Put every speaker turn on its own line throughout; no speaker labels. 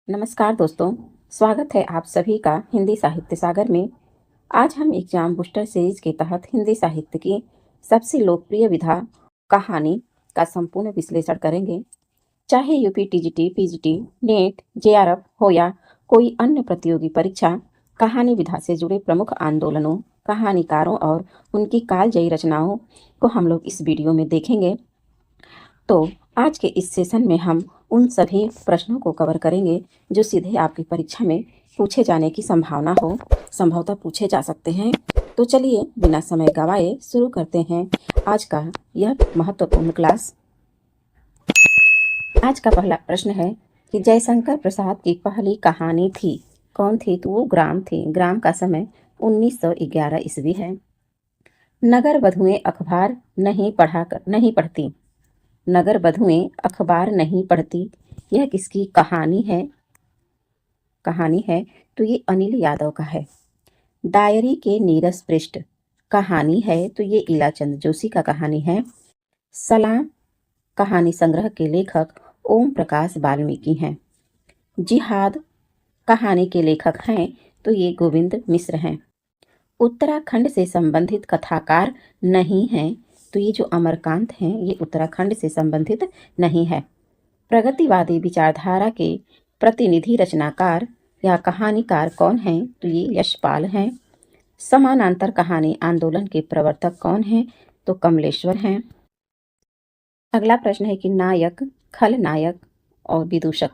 नमस्कार दोस्तों, स्वागत है आप सभी का हिंदी साहित्य सागर में। आज हम एग्जाम बूस्टर सीरीज के तहत हिंदी साहित्य की सबसे लोकप्रिय विधा कहानी का संपूर्ण विश्लेषण करेंगे। चाहे UP TGT, PGT, net, JRF हो या कोई अन्य प्रतियोगी परीक्षा, कहानी विधा से जुड़े प्रमुख आंदोलनों, कहानीकारों और उनकी कालजयी रचनाओं को हम लोग इस वीडियो में देखेंगे। तो आज के इस सेशन में हम उन सभी प्रश्नों को कवर करेंगे जो सीधे आपकी परीक्षा में पूछे जाने की संभावना हो, संभवतः पूछे जा सकते हैं। तो चलिए बिना समय गवाए शुरू करते हैं आज का यह महत्वपूर्ण क्लास। आज का पहला प्रश्न है कि जयशंकर प्रसाद की पहली कहानी थी, कौन थी? तो वो ग्राम थी। ग्राम का समय 1911 ईस्वी है। नगर वधुएं अखबार नहीं पढ़ती। नगर वधुएं अखबार नहीं पढ़ती, यह किसकी कहानी है? तो ये अनिल यादव का है। डायरी के नीरस पृष्ठ कहानी है, तो ये इलाचंद जोशी का कहानी है। सलाम कहानी संग्रह के लेखक ओम प्रकाश वाल्मीकि हैं। जिहाद कहानी के लेखक हैं, तो ये गोविंद मिश्र हैं। उत्तराखंड से संबंधित कथाकार नहीं हैं, तो ये जो अमरकांत हैं ये उत्तराखंड से संबंधित नहीं है। प्रगतिवादी विचारधारा के प्रतिनिधि रचनाकार या कहानीकार कौन हैं? तो ये यशपाल हैं। समानांतर कहानी आंदोलन के प्रवर्तक कौन हैं? तो कमलेश्वर हैं। अगला प्रश्न है कि नायक, खलनायक और विदूषक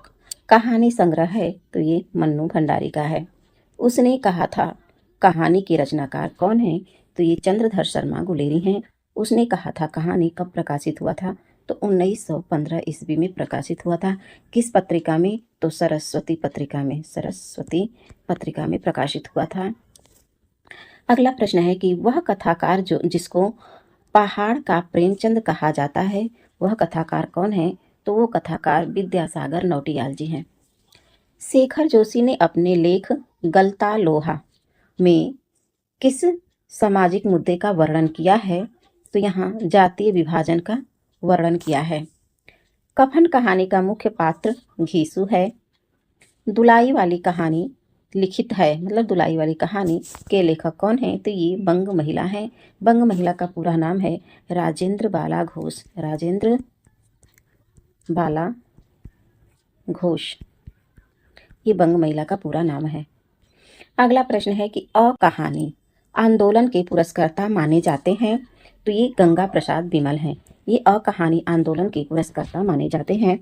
कहानी संग्रह है, तो ये मन्नू भंडारी का है। उसने कहा था कहानी के रचनाकार कौन है? तो ये चंद्रधर शर्मा गुलेरी हैं। उसने कहा था कहानी कब प्रकाशित हुआ था? तो 1915 ईस्वी में प्रकाशित हुआ था। किस पत्रिका में? तो सरस्वती पत्रिका में प्रकाशित हुआ था। अगला प्रश्न है कि वह कथाकार जिसको पहाड़ का प्रेमचंद कहा जाता है, वह कथाकार कौन है? तो वो कथाकार विद्यासागर नौटियाल जी हैं। शेखर जोशी ने अपने लेख गलता लोहा में किस सामाजिक मुद्दे का वर्णन किया है? तो यहाँ जातीय विभाजन का वर्णन किया है। कफन कहानी का मुख्य पात्र घीसू है। दुलाई वाली कहानी लिखित है, मतलब दुलाई वाली कहानी के लेखक कौन है? तो ये बंग महिला है। बंग महिला का पूरा नाम है राजेंद्र बाला घोष। ये बंग महिला का पूरा नाम है। अगला प्रश्न है कि कहानी आंदोलन के पुरस्कर्ता माने जाते हैं, तो ये गंगा प्रसाद बिमल हैं। ये कहानी आंदोलन के पुरस्कर्ता माने जाते हैं।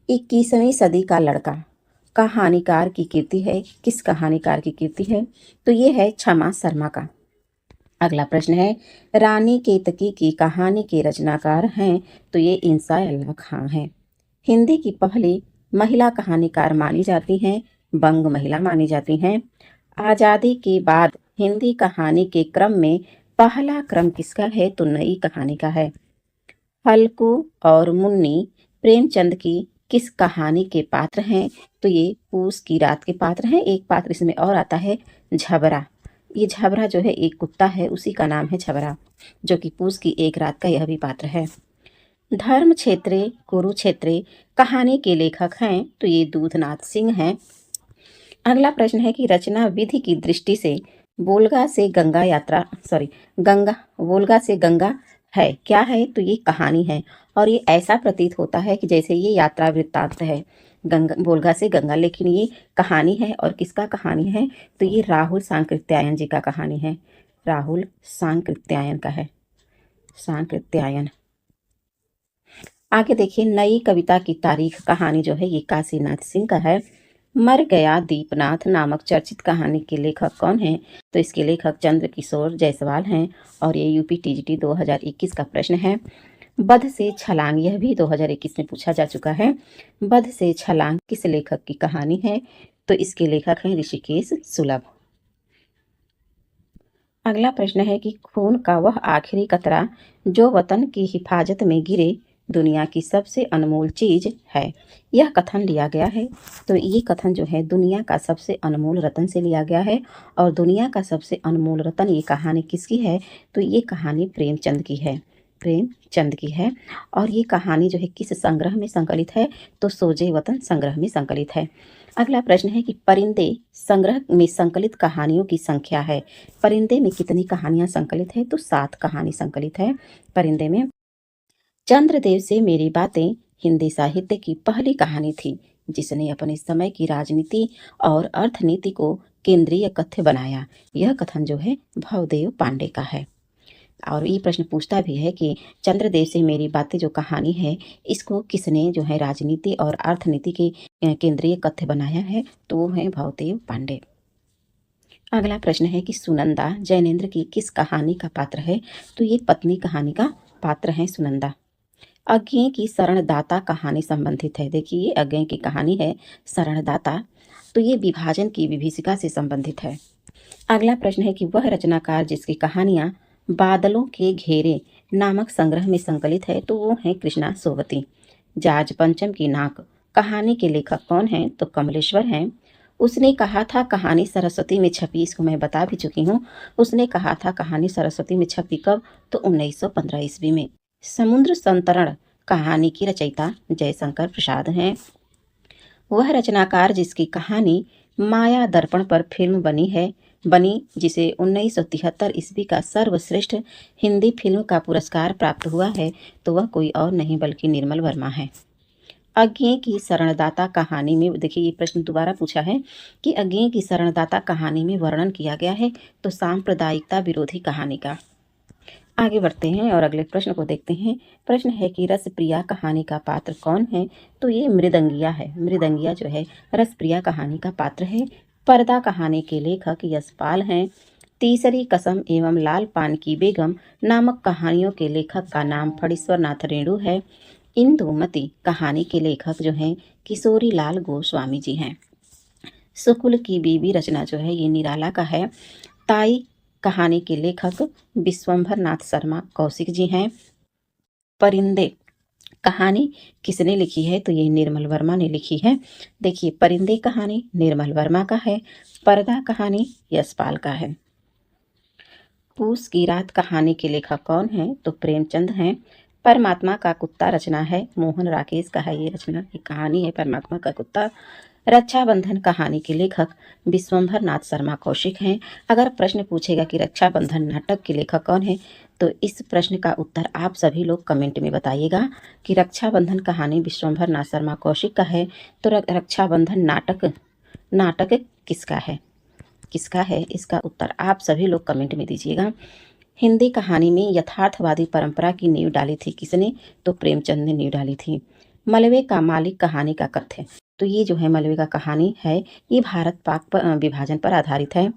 21वीं सदी का लड़का कहानीकार की कीर्ति है। किस कहानीकार की कीर्ति है? तो ये है क्षमा शर्मा का। अगला प्रश्न है रानी केतकी की कहानी के रचनाकार हैं, तो ये इंसा अल्लाह खां हैं। हिंदी की पहली महिला कहानीकार मानी जाती हैं, बंग महिला मानी जाती हैं। आज़ादी के बाद हिंदी कहानी के क्रम में पहला क्रम किसका है? तो नई कहानी का है। हल्कू और मुन्नी प्रेमचंद की किस कहानी के पात्र हैं? तो ये पूस की रात के पात्र हैं। एक पात्र इसमें और आता है झबरा। ये झबरा जो है एक कुत्ता है, उसी का नाम है झबरा, जो कि पूस की एक रात का यह भी पात्र है। धर्म क्षेत्रे कुरुक्षेत्रे कहानी के लेखक हैं, तो ये दूधनाथ सिंह हैं। अगला प्रश्न है कि रचना विधि की दृष्टि से वोल्गा से गंगा है, क्या है? तो ये कहानी है और ये ऐसा प्रतीत होता है कि जैसे ये यात्रा वृत्तांत है वोल्गा से गंगा, लेकिन ये कहानी है। और किसका कहानी है? तो ये राहुल सांकृत्यायन जी का कहानी है। राहुल सांकृत्यायन का है। सांकृत्यायन। आगे देखिए नई कविता की तारीख कहानी जो है ये काशीनाथ सिंह का है। मर गया दीपनाथ नामक चर्चित कहानी के लेखक कौन हैं? तो इसके लेखक चंद्रकिशोर जायसवाल हैं और ये यूपी टीजीटी 2021 का प्रश्न है। बध से छलांग, यह भी 2021 में पूछा जा चुका है। बध से छलांग किस लेखक की कहानी है? तो इसके लेखक हैं ऋषिकेश सुलभ। अगला प्रश्न है कि खून का वह आखिरी कतरा जो वतन की हिफाजत में गिरे दुनिया की सबसे अनमोल चीज है, यह कथन लिया गया है। तो ये कथन जो है दुनिया का सबसे अनमोल रतन से लिया गया है। और दुनिया का सबसे अनमोल रतन ये कहानी किसकी है? तो ये कहानी प्रेमचंद की है। और ये कहानी जो है किस संग्रह में संकलित है? तो सोजे वतन संग्रह में संकलित है। अगला प्रश्न है कि परिंदे संग्रह में संकलित कहानियों की संख्या है। परिंदे में कितनी कहानियां संकलित है? तो 7 कहानी संकलित है परिंदे में। चंद्रदेव से मेरी बातें हिंदी साहित्य की पहली कहानी थी, जिसने अपने समय की राजनीति और अर्थनीति को केंद्रीय कथ्य बनाया। यह कथन जो है भवदेव पांडे का है। और ये प्रश्न पूछता भी है कि चंद्रदेव से मेरी बातें जो कहानी है, इसको किसने जो है राजनीति और अर्थनीति के केंद्रीय कथ्य बनाया है? तो वो है भवदेव पांडे। अगला प्रश्न है कि सुनंदा जैनेन्द्र की किस कहानी का पात्र है? तो ये पत्नी कहानी का पात्र है सुनंदा। अज्ञेय की शरणदाता कहानी संबंधित है। देखिए ये अज्ञेय की कहानी है शरणदाता, तो ये विभाजन की विभीषिका से संबंधित है। अगला प्रश्न है कि वह रचनाकार जिसकी कहानियां बादलों के घेरे नामक संग्रह में संकलित है, तो वो है कृष्णा सोवती। जाज पंचम की नाक कहानी के लेखक कौन हैं? तो कमलेश्वर हैं। उसने कहा था कहानी सरस्वती में छपी, इसको मैं बता भी चुकी हूँ। उसने कहा था कहानी सरस्वती में छपी कब? तो 1915 ईस्वी में। समुद्र संतरण कहानी की रचयिता जयशंकर प्रसाद हैं। वह रचनाकार जिसकी कहानी माया दर्पण पर फिल्म बनी जिसे 1973 ईस्वी का सर्वश्रेष्ठ हिंदी फिल्म का पुरस्कार प्राप्त हुआ है, तो वह कोई और नहीं बल्कि निर्मल वर्मा है। अज्ञेय की शरणदाता कहानी में देखिए ये प्रश्न दोबारा पूछा है कि अज्ञेय की शरणदाता कहानी में वर्णन किया गया है, तो सांप्रदायिकता विरोधी कहानी का। आगे बढ़ते हैं और अगले प्रश्न को देखते हैं। प्रश्न है कि रसप्रिया कहानी का पात्र कौन है? तो ये मृदंगिया है। मृदंगिया जो है रसप्रिया कहानी का पात्र है। पर्दा कहानी के लेखक यशपाल हैं। तीसरी कसम एवं लाल पान की बेगम नामक कहानियों के लेखक का नाम फणीश्वर नाथ रेणु है। इंदुमती कहानी के लेखक जो हैं किशोरी लाल गोस्वामी जी हैं। सुकुल की बीबी रचना जो है ये निराला का है। ताई कहानी के लेखक विश्वंभर नाथ शर्मा कौशिक जी हैं। परिंदे कहानी किसने लिखी है? तो ये निर्मल वर्मा ने लिखी है। देखिए परिंदे कहानी निर्मल वर्मा का है। पर्दा कहानी यशपाल का है। पूस की रात कहानी के लेखक कौन है? तो प्रेमचंद हैं। परमात्मा का कुत्ता रचना है मोहन राकेश का है। ये रचना की कहानी है परमात्मा का कुत्ता। रक्षाबंधन कहानी के लेखक विश्वंभर नाथ शर्मा कौशिक हैं। अगर प्रश्न पूछेगा कि रक्षाबंधन नाटक के लेखक कौन है, तो इस प्रश्न का उत्तर आप सभी लोग कमेंट में बताइएगा कि रक्षाबंधन कहानी विश्वंभर नाथ शर्मा कौशिक का है, तो रक्षाबंधन नाटक किसका है? इसका उत्तर आप सभी लोग कमेंट में दीजिएगा। हिंदी कहानी में यथार्थवादी परंपरा की नींव डाली थी किसने? तो प्रेमचंद ने नींव डाली थी। मलबे का मालिक कहानी का कथ्य, तो ये जो है मलबे का कहानी है ये भारत पाक विभाजन पर आधारित है।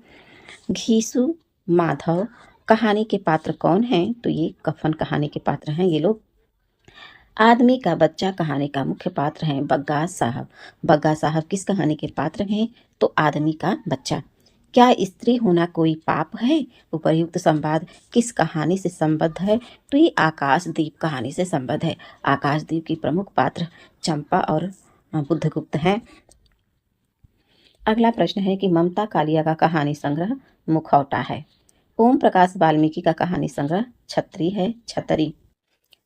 घीसू माधव कहानी के पात्र कौन हैं? तो ये कफन कहानी के पात्र हैं ये लोग। आदमी का बच्चा कहानी का मुख्य पात्र हैं बग्गा साहब। बग्गा साहब किस कहानी के पात्र हैं? तो आदमी का बच्चा। क्या स्त्री होना कोई पाप है? उपर्युक्त संवाद किस कहानी से संबद्ध है? तो ये आकाशदीप कहानी से संबद्ध है। आकाशदीप की प्रमुख पात्र चंपा और बुद्धगुप्त हैं। अगला प्रश्न है कि ममता कालिया का कहानी संग्रह मुखौटा है। ओम प्रकाश वाल्मीकि का कहानी संग्रह छत्री है छतरी।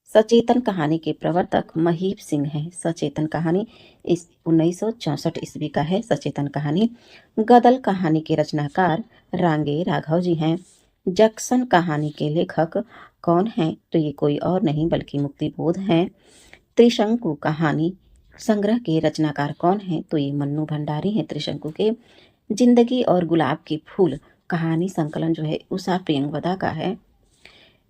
सचेतन कहानी के प्रवर्तक महीप सिंह हैं। सचेतन कहानी इस 1964 ईस्वी का है सचेतन कहानी। गदल कहानी के रचनाकार रांगे राघव जी हैं। जक्सन कहानी के लेखक कौन हैं? तो ये कोई और नहीं बल्कि मुक्तिबोध हैं। त्रिशंकु कहानी संग्रह के रचनाकार कौन हैं? तो ये मन्नू भंडारी हैं त्रिशंकु के। जिंदगी और गुलाब के फूल कहानी संकलन जो है उषा प्रियंवदा का है।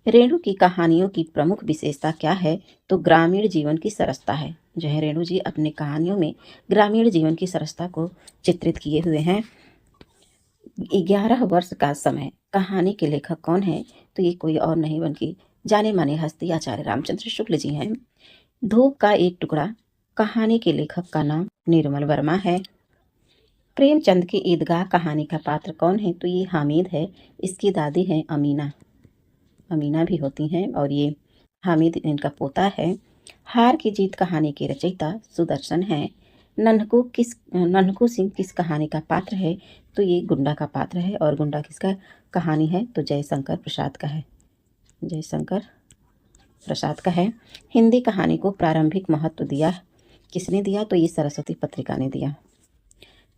रेणु की कहानियों की प्रमुख विशेषता क्या है? तो ग्रामीण जीवन की सरसता है। जो है रेणु जी अपने कहानियों में ग्रामीण जीवन की सरसता को चित्रित किए हुए हैं। 11 वर्ष का समय कहानी के लेखक कौन है? तो ये कोई और नहीं बल्कि जाने माने हस्ती आचार्य रामचंद्र शुक्ल जी हैं। धूप का एक टुकड़ा कहानी के लेखक का नाम निर्मल वर्मा है। प्रेमचंद की ईदगाह कहानी का पात्र कौन है? तो ये हामिद है। इसकी दादी है अमीना भी होती हैं और ये हामिद इनका पोता है। हार की जीत कहानी के रचयिता सुदर्शन हैं। नन्हकू सिंह किस कहानी का पात्र है? तो ये गुंडा का पात्र है। और गुंडा किसका कहानी है? तो जयशंकर प्रसाद का है। जयशंकर प्रसाद का है। हिंदी कहानी को प्रारंभिक महत्व दिया किसने दिया? तो ये सरस्वती पत्रिका ने दिया।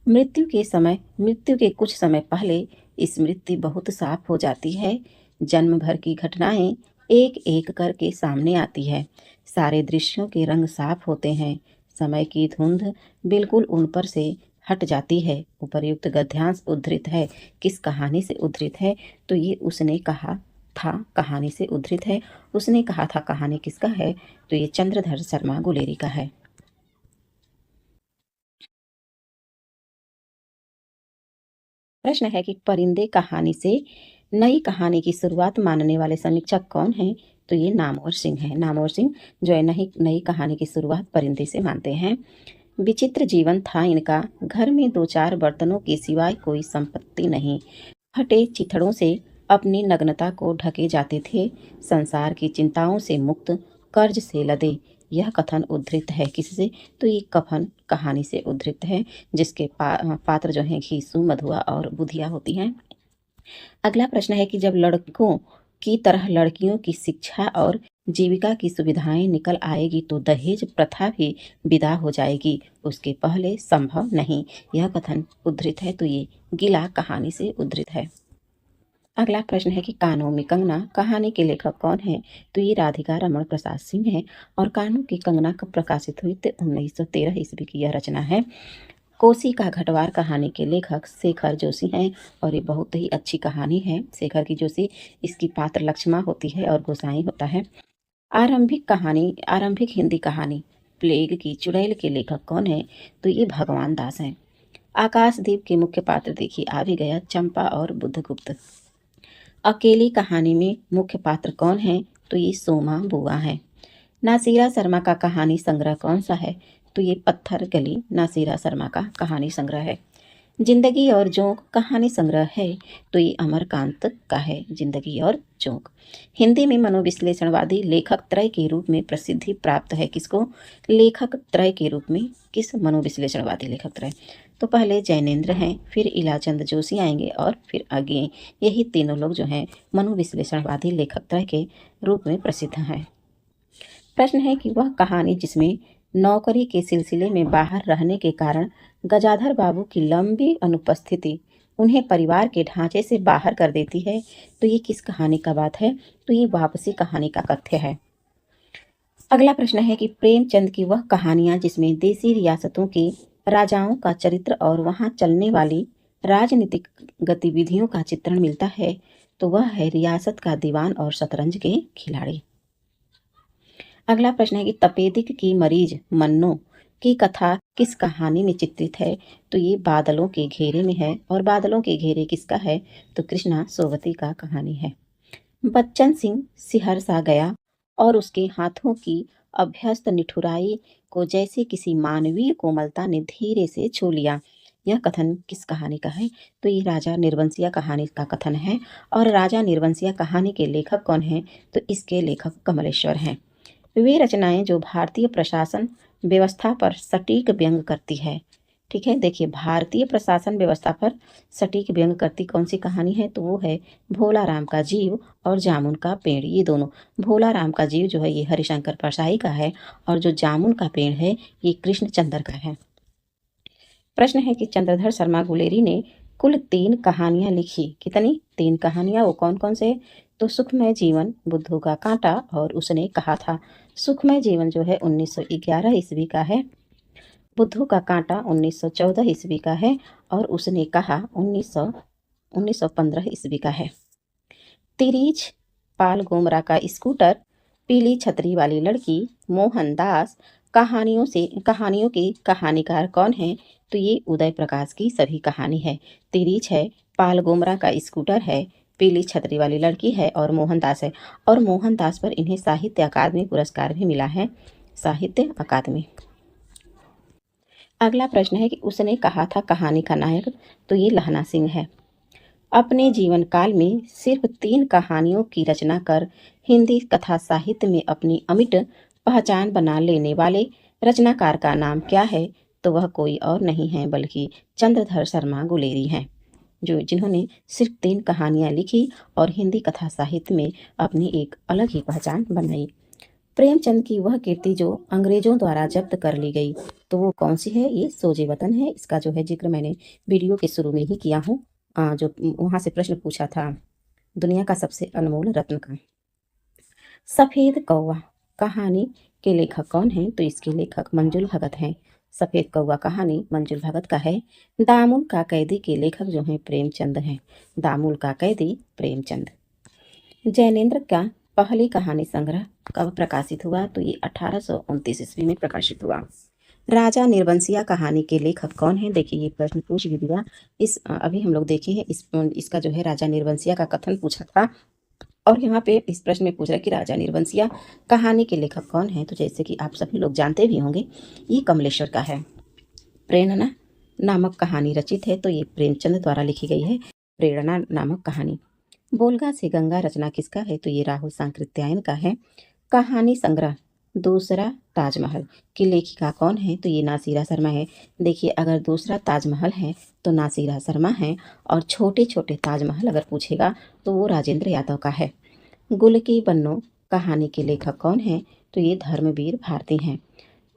मृत्यु के कुछ समय पहले स्मृति बहुत साफ हो जाती है। जन्म भर की घटनाएं एक एक करके सामने आती है। सारे दृश्यों के रंग साफ होते हैं। समय की धुंध बिल्कुल उन पर से हट जाती है। उपर्युक्त गद्यांश उद्धृत है। किस कहानी से उद्धृत है? तो ये उसने कहा था कहानी से उद्धृत है। उसने कहा था कहानी किसका है? तो ये चंद्रधर शर्मा गुलेरी का है। प्रश्न है कि परिंदे कहानी से नई कहानी की शुरुआत मानने वाले समीक्षक कौन हैं? तो ये नामवर सिंह हैं। नामवर सिंह जो है नई नई कहानी की शुरुआत परिंदे से मानते हैं। विचित्र जीवन था इनका। घर में दो चार बर्तनों के सिवाय कोई संपत्ति नहीं। फटे चिथड़ों से अपनी नग्नता को ढके जाते थे। संसार की चिंताओं से मुक्त, कर्ज से लदे। यह कथन उद्धृत है किससे? तो ये कथन कहानी से उद्धृत है, जिसके पात्र जो हैं घीसू, मधुआ और बुधिया होती हैं। अगला प्रश्न है कि जब लड़कों की तरह लड़कियों की शिक्षा और जीविका की सुविधाएं निकल आएगी तो दहेज प्रथा भी विदा हो जाएगी। उसके पहले संभव नहीं। यह कथन उद्धृत है, तो ये गीला कहानी से उद्धृत है। अगला प्रश्न है कि कानों में कंगना कहानी के लेखक कौन है? तो ये राधिका रमण प्रसाद सिंह है। और कानों की कंगना कब प्रकाशित हुई? तो 1913 ईस्वी की यह रचना है। कोसी का घटवार कहानी के लेखक शेखर जोशी हैं और ये बहुत ही अच्छी कहानी है। शेखर की जोशी, इसकी पात्र लक्ष्मा होती है और गोसाई होता है। आरंभिक हिंदी कहानी प्लेग की चुड़ैल के लेखक कौन है? तो ये भगवान दास हैं। आकाशदीप के मुख्य पात्र देखिए आ भी गया, चंपा और बुद्धगुप्त। अकेली कहानी में मुख्य पात्र कौन है? तो ये सोमा बुआ है। नासिरा शर्मा का कहानी संग्रह कौन सा है? तो ये पत्थर गली नासिरा शर्मा का कहानी संग्रह है। जिंदगी और जोंक कहानी संग्रह है, तो ये अमरकांत का है। जिंदगी और जोंक हिंदी में मनोविश्लेषणवादी लेखक त्रय के रूप में प्रसिद्धि प्राप्त है। किसको? लेखक त्रय के रूप में। किस मनोविश्लेषणवादी लेखक त्रय? तो पहले जैनेन्द्र हैं, फिर इलाचंद जोशी आएंगे और फिर आगे यही तीनों लोग जो हैं मनोविश्लेषणवादी लेखक त्रय के रूप में प्रसिद्ध हैं। प्रश्न है कि वह कहानी जिसमें नौकरी के सिलसिले में बाहर रहने के कारण गजाधर बाबू की लंबी अनुपस्थिति उन्हें परिवार के ढांचे से बाहर कर देती है, तो ये किस कहानी का बात है? तो ये वापसी कहानी का कथ्य है। अगला प्रश्न है कि प्रेमचंद की वह कहानियां जिसमें देसी रियासतों के राजाओं का चरित्र और वहां चलने वाली राजनीतिक गतिविधियों का चित्रण मिलता है, तो वह है रियासत का दीवान और शतरंज के खिलाड़ी। अगला प्रश्न है कि तपेदिक की मरीज मन्नो की कथा किस कहानी में चित्रित है? तो ये बादलों के घेरे में है। और बादलों के घेरे किसका है? तो कृष्णा सोवती का कहानी है। बच्चन सिंह सिहर सा गया और उसके हाथों की अभ्यस्त निठुराई को जैसे किसी मानवीय कोमलता ने धीरे से छू लिया। यह कथन किस कहानी का है? तो ये राजा निर्वंशिया कहानी का कथन है। और राजा निर्वंशिया कहानी के लेखक कौन हैं? तो इसके लेखक कमलेश्वर हैं। वे रचनाएं जो भारतीय प्रशासन व्यवस्था पर सटीक व्यंग करती है। ठीक है, देखिए भारतीय प्रशासन व्यवस्था पर सटीक व्यंग करती कौन सी कहानी है? तो वो है भोला राम का जीव और जामुन का पेड़। ये दोनों, भोला राम का जीव जो है ये हरिशंकर परसाई का है और जो जामुन का पेड़ है ये कृष्णचंद्र का है। प्रश्न है कि चंद्रधर शर्मा गुलेरी ने कुल 3 कहानियां लिखी। कितनी? 3 कहानियां। वो कौन कौन से? तो सुखमय जीवन, बुद्धू का कांटा और उसने कहा था। सुखमय जीवन जो है 1911 ईस्वी का है। बुद्धू का कांटा 1914 ईस्वी का है और उसने कहा 1915 ईस्वी का है। तिरीच पाल गोमरा का स्कूटर, पीली छतरी वाली लड़की, मोहनदास कहानियों के कहानीकार कौन है? तो ये उदय प्रकाश की सभी कहानी है। तिरीच है, पाल गोमरा का स्कूटर है, पीली छतरी वाली लड़की है और मोहनदास है। और मोहनदास पर इन्हें साहित्य अकादमी पुरस्कार भी मिला है। साहित्य अकादमी। अगला प्रश्न है कि उसने कहा था कहानी का नायक, तो ये लहना सिंह है। अपने जीवन काल में सिर्फ 3 कहानियों की रचना कर हिंदी कथा साहित्य में अपनी अमिट पहचान बना लेने वाले रचनाकार का नाम क्या है? तो वह कोई और नहीं है बल्कि चंद्रधर शर्मा गुलेरी हैं, जिन्होंने सिर्फ 3 कहानियां लिखी और हिंदी कथा साहित्य में अपनी एक अलग ही पहचान बनाई। प्रेमचंद की वह कीर्ति जो अंग्रेजों द्वारा जब्त कर ली गई, तो वो कौन सी है? ये सोजे वतन है। इसका जो है जिक्र मैंने वीडियो के शुरू में ही किया हूँ। जो वहाँ से प्रश्न पूछा था दुनिया का सबसे अनमोल रत्न का। सफेद कौवा कहानी के लेखक कौन हैं? तो इसके लेखक मंजुल भगत हैं। सफेद कौवा कहानी मंजुल भगत का है। दामुल का कैदी के लेखक जो हैं प्रेमचंद हैं। दामुल का कैदी प्रेमचंद। जैनेन्द्र का पहली कहानी संग्रह कब प्रकाशित हुआ? तो ये 1829 ईस्वी में प्रकाशित हुआ। राजा निर्वंशिया कहानी के लेखक कौन है? देखिए ये प्रश्न पूछ भी दिया। अभी हम लोग देखे हैं इसका जो है राजा निर्वंशिया का कथन पूछा था, और यहाँ पे इस प्रश्न में पूछ रहा है कि राजा निर्वंशिया कहानी के लेखक कौन है? तो जैसे कि आप सभी लोग जानते भी होंगे, ये कमलेश्वर का है। प्रेरणा नामक कहानी रचित है, तो ये प्रेमचंद द्वारा लिखी गई है। प्रेरणा नामक कहानी। बोलगा से गंगा रचना किसका है? तो ये राहुल सांकृत्यायन का है। कहानी संग्रह दूसरा ताजमहल की लेखिका कौन है? तो ये नासिरा शर्मा है। देखिए अगर दूसरा ताजमहल है तो नासिरा शर्मा है, और छोटे छोटे ताजमहल अगर पूछेगा तो वो राजेंद्र यादव का है। गुल की बन्नो कहानी के लेखक कौन है? तो ये धर्मवीर भारती हैं।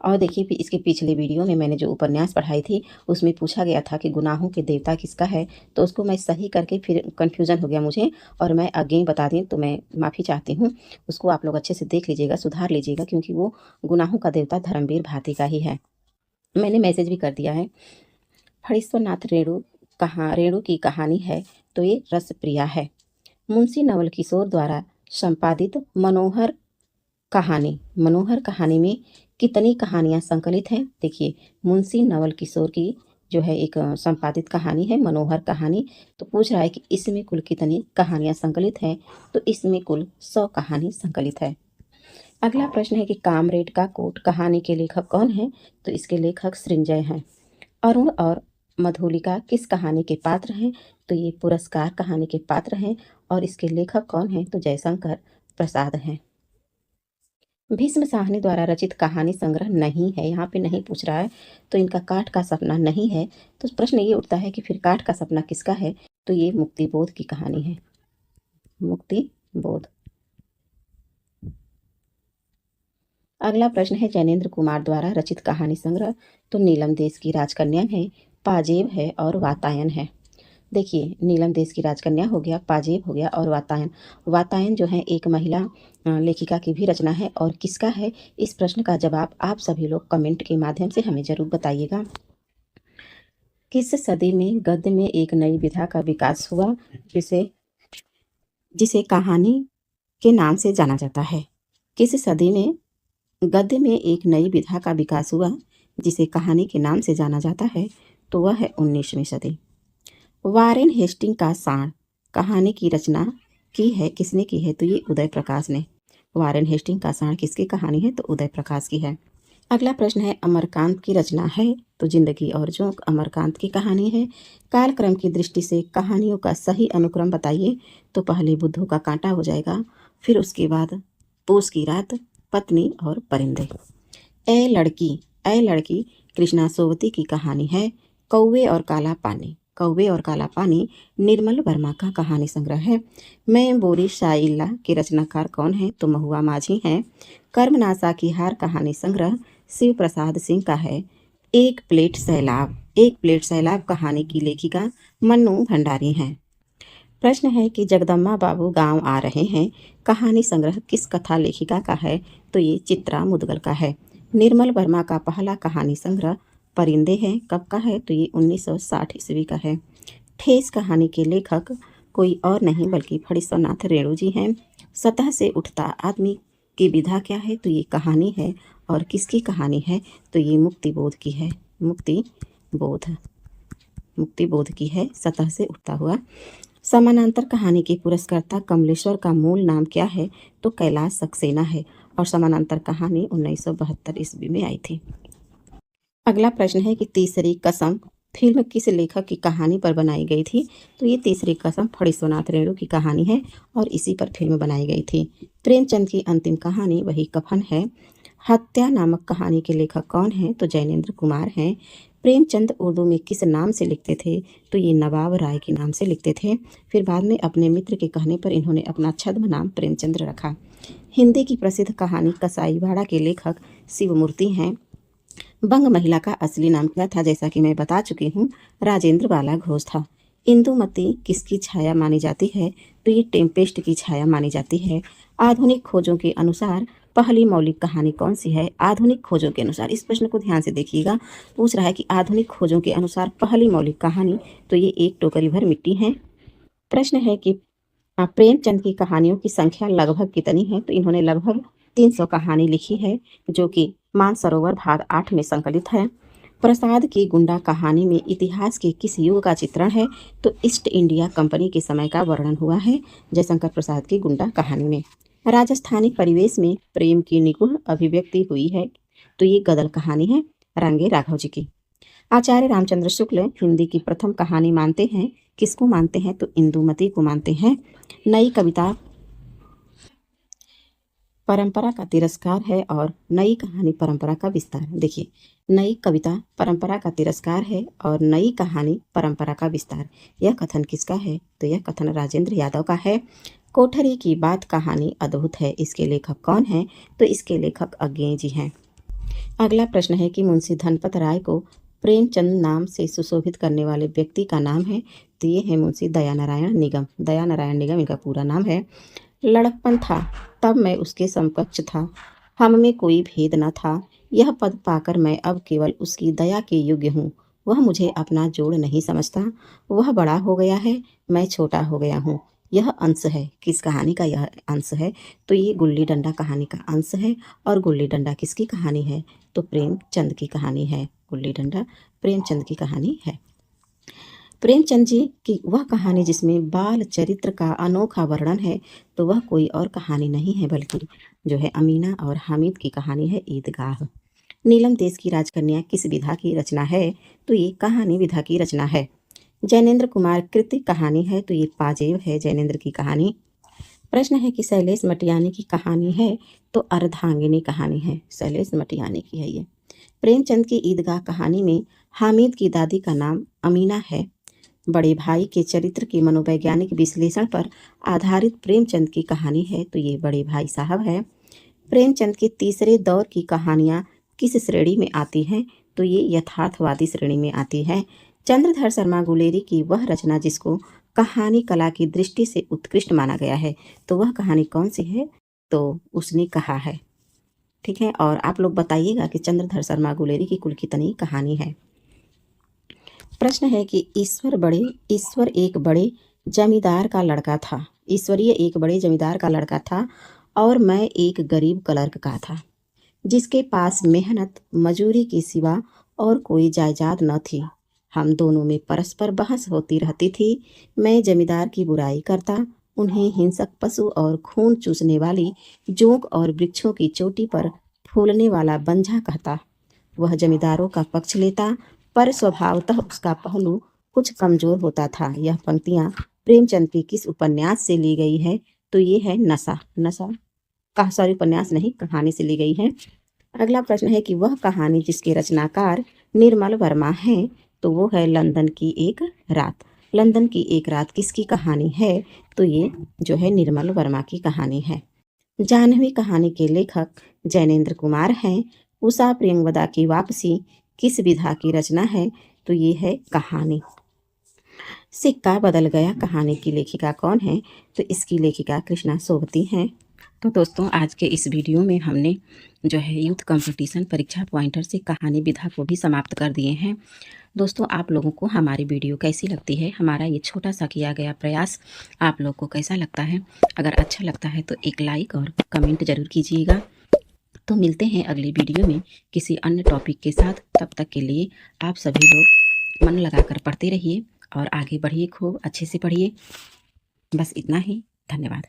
और देखिए इसके पिछले वीडियो में मैंने जो उपन्यास पढ़ाई थी उसमें पूछा गया था कि गुनाहों के देवता किसका है, तो उसको मैं सही करके फिर कन्फ्यूज़न हो गया मुझे, और मैं अगेन बता दी, तो मैं माफ़ी चाहती हूँ। उसको आप लोग अच्छे से देख लीजिएगा, सुधार लीजिएगा, क्योंकि वो गुनाहों का देवता धर्मवीर भारती का ही है। मैंने मैसेज भी कर दिया है। फणीश्वरनाथ रेणु की कहानी है, तो ये रसप्रिया है। मुंशी नवल किशोर द्वारा संपादित मनोहर कहानी में कितनी कहानियाँ संकलित हैं? देखिए मुंशी नवल किशोर की जो है एक संपादित कहानी है मनोहर कहानी। तो पूछ रहा है कि इसमें कुल कितनी कहानियाँ संकलित हैं? तो इसमें कुल 100 कहानी संकलित है। अगला प्रश्न है कि कामरेड का कोट कहानी के लेखक कौन है? तो इसके लेखक सृंजय हैं। अरुण और मधुलिका किस कहानी के पात्र हैं? तो ये पुरस्कार कहानी के पात्र हैं, और इसके लेखक कौन हैं? तो जयशंकर प्रसाद हैं। भीष्म साहनी द्वारा रचित कहानी संग्रह नहीं है, यहाँ पे नहीं पूछ रहा है, तो इनका काठ का सपना नहीं है। तो प्रश्न ये उठता है कि फिर काठ का सपना किसका है? तो ये मुक्तिबोध की कहानी है। मुक्तिबोध। अगला प्रश्न है जैनेन्द्र कुमार द्वारा रचित कहानी संग्रह। तो नीलम देश की राजकन्या है, पाजेब है और वातायन है। देखिए नीलम देश की राजकन्या हो गया, पाजेब हो गया, और वातायन जो है एक महिला लेखिका की भी रचना है। और किसका है? इस प्रश्न का जवाब आप सभी लोग कमेंट के माध्यम से हमें जरूर बताइएगा। किस सदी में गद्य में एक नई विधा का विकास हुआ जिसे कहानी के नाम से जाना जाता है? किस सदी में गद्य में एक नई विधा का विकास हुआ जिसे कहानी के नाम से जाना जाता है? तो वह है 19वीं सदी। वारेन हेस्टिंग का साण कहानी की रचना किसने की है? तो ये उदय प्रकाश ने। वारेन हेस्टिंग का साण किसकी कहानी है? तो उदय प्रकाश की है। अगला प्रश्न है अमरकांत की रचना है, तो जिंदगी और जोंक अमरकांत की कहानी है। कालक्रम की दृष्टि से कहानियों का सही अनुक्रम बताइए। तो पहले बुद्धू का कांटा हो जाएगा, फिर उसके बाद पूस की रात, पत्नी और परिंदे। ए लड़की कृष्णा सोवती की कहानी है। कौवे और काला पानी निर्मल वर्मा का कहानी संग्रह है। मैं बोरी शाइल्ला के रचनाकार कौन है? तो महुआ माझी हैं। कर्मनाशा की हार कहानी संग्रह शिव प्रसाद सिंह का है। एक प्लेट सैलाब कहानी की लेखिका मन्नू भंडारी हैं। प्रश्न है कि जगदम्बा बाबू गांव आ रहे हैं कहानी संग्रह किस कथा लेखिका का है? तो ये चित्रा मुदगल का है। निर्मल वर्मा का पहला कहानी संग्रह परिंदे हैं, कब का है? तो ये 1960 ईस्वी का है। ठेस कहानी के लेखक कोई और नहीं बल्कि फणीश्वरनाथ रेणु जी हैं। सतह से उठता आदमी की विधा क्या है? तो ये कहानी है, और किसकी कहानी है? तो ये मुक्तिबोध की है। मुक्तिबोध की है, सतह से उठता हुआ। समानांतर कहानी के पुरस्कर्ता कमलेश्वर का मूल नाम क्या है? तो कैलाश सक्सेना है, और समानांतर कहानी 1972 ईस्वी में आई थी। अगला प्रश्न है कि तीसरी कसम फिल्म किस लेखक की कहानी पर बनाई गई थी? तो ये तीसरी कसम फणीश्वरनाथ रेणु की कहानी है, और इसी पर फिल्म बनाई गई थी। प्रेमचंद की अंतिम कहानी वही कफन है। हत्या नामक कहानी के लेखक कौन हैं? तो जैनेन्द्र कुमार हैं। प्रेमचंद उर्दू में किस नाम से लिखते थे? तो ये नवाब राय के नाम से लिखते थे। फिर बाद में अपने मित्र के कहने पर इन्होंने अपना छद्म नाम प्रेमचंद्र रखा। हिंदी की प्रसिद्ध कहानी कसाईवाड़ा के लेखक शिवमूर्ति हैं। बंग महिला का असली नाम क्या था? जैसा कि मैं बता चुकी हूँ, राजेंद्र बाला घोष था। इंदुमती किसकी छाया मानी जाती है? तो ये टेम्पेस्ट की छाया मानी जाती है। आधुनिक खोजों के अनुसार पहली मौलिक कहानी कौन सी है? आधुनिक खोजों के अनुसार, इस प्रश्न को ध्यान से देखिएगा। पूछ रहा है कि आधुनिक खोजों के अनुसार पहली मौलिक कहानी, तो ये एक टोकरी भर मिट्टी है। प्रश्न है कि प्रेमचंद की कहानियों की संख्या लगभग कितनी है? तो इन्होंने लगभग 300 कहानी लिखी है, जो कि मानसरोवर भाग 8 में संकलित है। प्रसाद की गुंडा कहानी में इतिहास के किस युग का चित्रण है? तो ईस्ट इंडिया कंपनी के समय का वर्णन हुआ है जयशंकर प्रसाद की गुंडा कहानी में। राजस्थानी परिवेश में प्रेम की निगूढ़ अभिव्यक्ति हुई है, तो ये गदर कहानी है रंगे राघव जी की। आचार्य रामचंद्र शुक्ल हिंदी की प्रथम कहानी मानते हैं, किसको मानते हैं? तो इंदुमती को मानते हैं। नई कविता परंपरा का तिरस्कार है और नई कहानी परंपरा का विस्तार। देखिए, नई कविता परंपरा का तिरस्कार है और नई कहानी परंपरा का विस्तार। यह कथन किसका है? तो यह कथन राजेंद्र यादव का है। कोठरी की बात कहानी अद्भुत है, इसके लेखक कौन है? तो इसके लेखक अज्ञेय जी हैं। अगला प्रश्न है कि मुंशी धनपत राय को प्रेमचंद नाम से सुशोभित करने वाले व्यक्ति का नाम है? तो ये है मुंशी दयानारायण निगम। दयानारायण निगम इनका पूरा नाम है। लड़कपन था तब मैं उसके समकक्ष था, हम में कोई भेद न था, यह पद पाकर मैं अब केवल उसकी दया के योग्य हूँ। वह मुझे अपना जोड़ नहीं समझता, वह बड़ा हो गया है, मैं छोटा हो गया हूँ। यह अंश है, किस कहानी का यह अंश है? तो ये गुल्ली डंडा कहानी का अंश है। और गुल्ली डंडा किसकी कहानी है? तो प्रेमचंद की कहानी है। गुल्ली डंडा प्रेमचंद की कहानी है। प्रेमचंद जी की वह कहानी जिसमें बाल चरित्र का अनोखा वर्णन है, तो वह कोई और कहानी नहीं है बल्कि जो है अमीना और हामिद की कहानी है ईदगाह। नीलम देश की राजकन्या किस विधा की रचना है? तो ये कहानी विधा की रचना है। जैनेन्द्र कुमार कृति कहानी है, तो ये पाजेब है जैनेन्द्र की कहानी। प्रश्न है कि शैलेश मटियानी की कहानी है? तो अर्धांगिनी कहानी है, शैलेश मटियानी की है ये। प्रेमचंद की ईदगाह कहानी में हामिद की दादी का नाम अमीना है। बड़े भाई के चरित्र के मनोवैज्ञानिक विश्लेषण पर आधारित प्रेमचंद की कहानी है, तो ये बड़े भाई साहब है। प्रेमचंद के तीसरे दौर की कहानियाँ किस श्रेणी में आती हैं? तो ये यथार्थवादी श्रेणी में आती है। चंद्रधर शर्मा गुलेरी की वह रचना जिसको कहानी कला की दृष्टि से उत्कृष्ट माना गया है, तो वह कहानी कौन सी है? तो उसने कहा है। ठीक है, और आप लोग बताइएगा कि चंद्रधर शर्मा गुलेरी की कुल कितनी कहानी है। प्रश्न है कि ईश्वर एक बड़े जमींदार का लड़का था। ईश्वरीय एक बड़े जमींदार का लड़का था और मैं एक गरीब क्लर्क का था, जिसके पास मेहनत मजूरी के सिवा और कोई जायदाद न थी। हम दोनों में परस्पर बहस होती रहती थी। मैं जमींदार की बुराई करता, उन्हें हिंसक पशु और खून चूसने वाली जोंक और वृक्षों की चोटी पर फूलने वाला बंझा कहता। वह जमींदारों का पक्ष लेता, पर स्वभावतः उसका पहलू कुछ कमजोर होता था। यह पंक्तियाँ प्रेमचंद के किस उपन्यास से ली गई है? तो ये है नशा। उपन्यास नहीं, कहानी से ली गई है। अगला प्रश्न है कि वह कहानी जिसके रचनाकार निर्मल वर्मा हैं, तो वो है लंदन की एक रात। लंदन की एक रात किसकी कहानी है? तो ये जो है निर्मल वर्मा की कहानी है। जाह्नवी कहानी के लेखक जैनेन्द्र कुमार हैं। उषा प्रियंवदा की वापसी किस विधा की रचना है? तो ये है कहानी। सिक्का बदल गया कहानी की लेखिका कौन है? तो इसकी लेखिका कृष्णा सोबती हैं। तो दोस्तों, आज के इस वीडियो में हमने जो है यूथ कंपटीशन परीक्षा पॉइंटर से कहानी विधा को भी समाप्त कर दिए हैं। दोस्तों, आप लोगों को हमारी वीडियो कैसी लगती है? हमारा ये छोटा सा किया गया प्रयास आप लोग को कैसा लगता है? अगर अच्छा लगता है तो एक लाइक और कमेंट जरूर कीजिएगा। तो मिलते हैं अगली वीडियो में किसी अन्य टॉपिक के साथ। तब तक के लिए आप सभी लोग मन लगाकर पढ़ते रहिए और आगे बढ़िए, खूब अच्छे से पढ़िए। बस इतना ही। धन्यवाद।